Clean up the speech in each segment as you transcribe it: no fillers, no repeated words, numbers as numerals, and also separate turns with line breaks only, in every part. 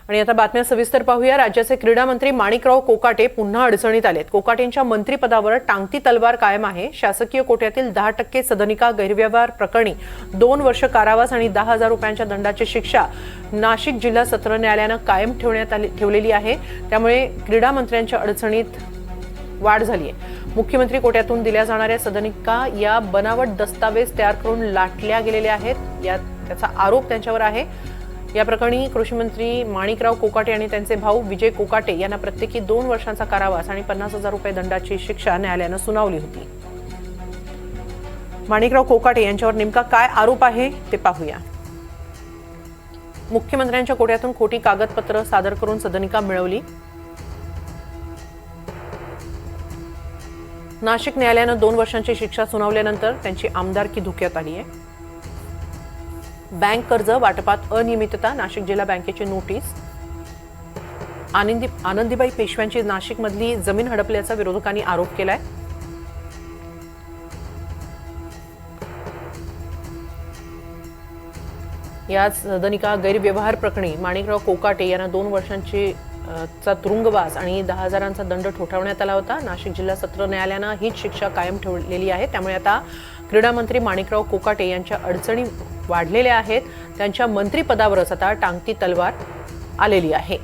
आणि आता बातम्या सविस्तर पाहूया। राज्याचे क्रीडा मंत्री माणिकराव कोकाटे पुन्हा अडचणीत आलेत। कोकाटेंच्या मंत्रिपदावर टांगती तलवार कायम आहे। शासकीय कोट्यातील 10% सदनिका गैरव्यवहार प्रकरणी 2 वर्ष कारावास आणि 10,000 रुपयांच्या दंडाची शिक्षा नाशिक जिल्हा सत्र न्यायालयाने कायम ठेवलेली आहे। त्यामुळे क्रीडा मंत्र्यांच्या अडचणीत वाढ झाली आहे। मुख्यमंत्री कोट्यातून दिल्या जाणाऱ्या सदनिका या बनावट दस्तावेज तयार करून लाटल्या गेलेल्या आहेत, त्याचा आरोप त्यांच्यावर आहे। या प्रकरणी कृषी मंत्री माणिकराव कोकाटे आणि त्यांचे भाऊ विजय कोकाटे यांना प्रत्येकी 2 वर्षांचा कारावास आणि 50,000 रुपये दंडाची शिक्षा न्यायालयाने सुनावली होती। माणिकराव कोकाटे यांच्यावर नेमका काय आरोप आहे ते पाहूया। मुख्यमंत्र्यांच्या कोट्यातून खोटी कागदपत्र सादर करून सदनिका मिळवली। नाशिक न्यायालयाने 2 वर्षांची शिक्षा सुनावल्यानंतर त्यांची आमदारकी धोक्यात आली आहे। बँक कर्ज वाटपात अनियमितता, नाशिक जिल्हा बँकेची नोटीस। आनंदीबाई पेशव्यांची नाशिकमधली जमीन हडपल्याचा विरोधकांनी आरोप केलाय। या सदनिका गैरव्यवहार प्रकरणी माणिकराव कोकाटे यांना 2 वर्षांची तुरुंगवास आणि 10,000चा दंड ठोठावण्यात आला होता। नाशिक जिल्हा सत्र न्यायालयाने हीच शिक्षा कायम ठेवलेली आहे। त्यामुळे आता क्रीडा मंत्री माणिकराव कोकाटे यांच्या अडचणी वाढलेल्या आहेत। त्यांच्या मंत्रिपदावरच आता टांगती तलवार आलेली आहे।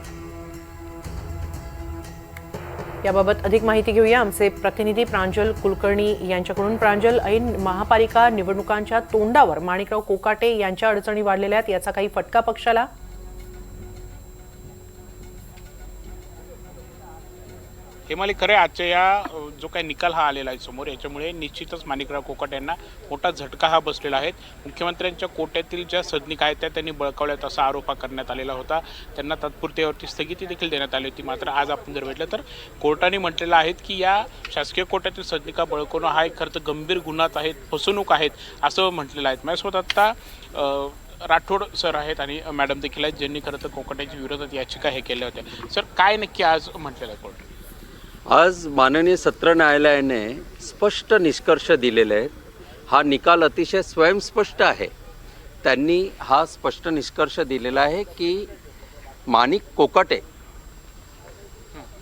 याबाबत अधिक माहिती घेऊया आमचे प्रतिनिधी प्रांजल कुलकर्णी यांच्याकडून। प्रांजल, ऐन महापालिका निवडणुकांच्या तोंडावर माणिकराव कोकाटे यांच्या अडचणी वाढलेल्या आहेत, याचा काही फटका पक्षाला?
हेमाली, खरे आजच्या या जो काही निकाल हा आलेला आहे समोर, याच्यामुळे निश्चितच माणिकराव कोकाटे यांना मोठा झटका हा बसलेला आहे। मुख्यमंत्र्यांच्या कोट्यातील ज्या सदनिका आहेत त्या त्यांनी बळकावल्यात असा आरोप करण्यात आलेला होता। त्यांना तात्पुरत्यावरती स्थगिती देखील देण्यात आली होती। मात्र आज आपण जर भेटलं तर कोर्टाने म्हटलेलं आहे की या शासकीय कोट्यातील सदनिका बळकावणं हा एक खरं तर गंभीर गुन्हाच आहे, फसवणूक आहेत असं म्हटलेलं आहे। माझ्यासोबत आता राठोड सर आहेत आणि मॅडम देखील आहेत, ज्यांनी खरं तर कोकाट्यांच्या विरोधात याचिका हे केल्या होत्या। सर, काय नक्की आज म्हटलेलं आहे कोर्ट?
आज माननीय सत्र न्यायालयाने स्पष्ट निष्कर्ष दिलेले आहेत। हा निकाल अतिशय स्वयंस्पष्ट आहे। त्यांनी हा स्पष्ट निष्कर्ष दिलेला आहे की माणिक कोकाटे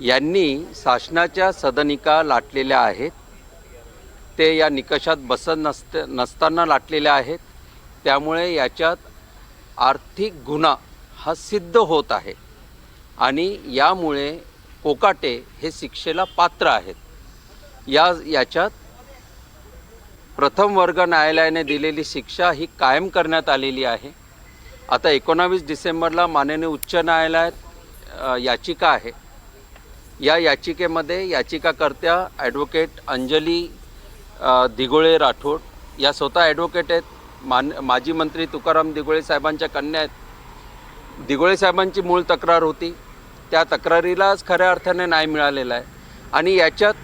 यांनी शासनाच्या सदनिका लाटलेल्या आहेत, ते या निकषात बसत नसताना लाटलेल्या आहेत। त्यामुळे याच्यात आर्थिक गुन्हा हा सिद्ध होत आहे आणि यामुळे कोकाटे हे शिक्षेला पात्र आहेत। याच्यात प्रथम वर्ग न्यायालयाने दिलेली शिक्षा ही कायम करण्यात आलेली आहे। आता 19 डिसेंबरला माननीय उच्च न्यायालयात याचिका आहे। या याचिकेमध्ये याचिकाकर्त्या ॲडव्होकेट अंजली दिघोळे राठोड या स्वतः ॲडव्होकेट आहेत। माजी मंत्री तुकाराम दिघोळे साहेबांच्या कन्या आहेत। दिघोळे साहेबांची मूळ तक्रार होती, त्या तक्रारीलाच खऱ्या अर्थाने न्याय मिळालेला आहे आणि याच्यात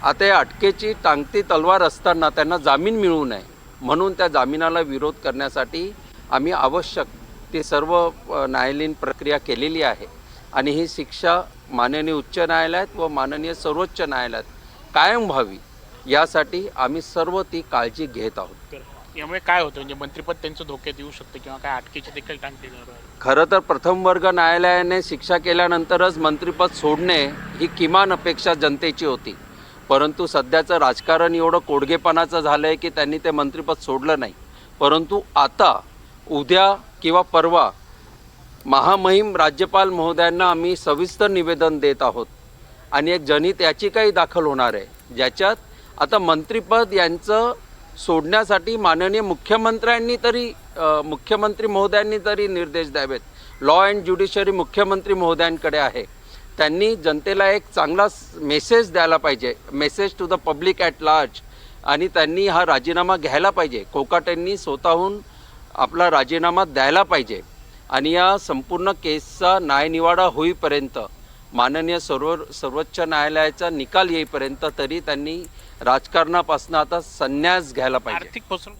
आता या अटकेची टांगती तलवार असताना त्यांना जामीन मिळू नये म्हणून त्या जामिनाला विरोध करण्यासाठी आम्ही आवश्यक ती सर्व न्यायालयीन प्रक्रिया केलेली आहे आणि ही शिक्षा माननीय उच्च न्यायालयात व माननीय सर्वोच्च न्यायालयात कायम व्हावी यासाठी आम्ही सर्व ती काळजी घेत आहोत।
यामुळे काय होतं, म्हणजे मंत्रिपद त्यांचं धोक्यात येऊ शकतं किंवा काय अटकेची देखील टांगती?
खरं तर प्रथम वर्ग न्यायालयाने शिक्षा केल्यानंतरच मंत्रिपद सोडणे ही किमान अपेक्षा जनतेची होती, परंतु सध्याचं राजकारण एवढं कोडगेपणाचं झालं आहे की त्यांनी ते मंत्रिपद सोडलं नाही। परंतु आता उद्या किंवा परवा महामहिम राज्यपाल महोदयांना आम्ही सविस्तर निवेदन देत आहोत आणि एक जनहित याचिकाही दाखल होणार आहे, ज्याच्यात आता मंत्रिपद यांचं सोडण्यासाठी माननीय मुख्यमंत्री महोदयांनी तरी निर्देश द्यावेत। लॉ अँड ज्युडिशरी मुख्यमंत्री महोदयांकडे आहे, त्यांनी जनतेला एक चांगला मेसेज द्यायला पाहिजे, message to the public at large, आणि त्यांनी हा राजीनामा घ्यायला पाहिजे। कोकाटेंनी स्वतःहून आपला राजीनामा द्यायला पाहिजे आणि या संपूर्ण केसचा न्यायनिवाडा होईपर्यंत, माननीय सर्वोच्च न्यायालयाचा निकाल येईपर्यंत तरी त्यांनी राजकारणापासून आता संन्यास घ्यायला पाहिजे।
आर्थिक फसवणूक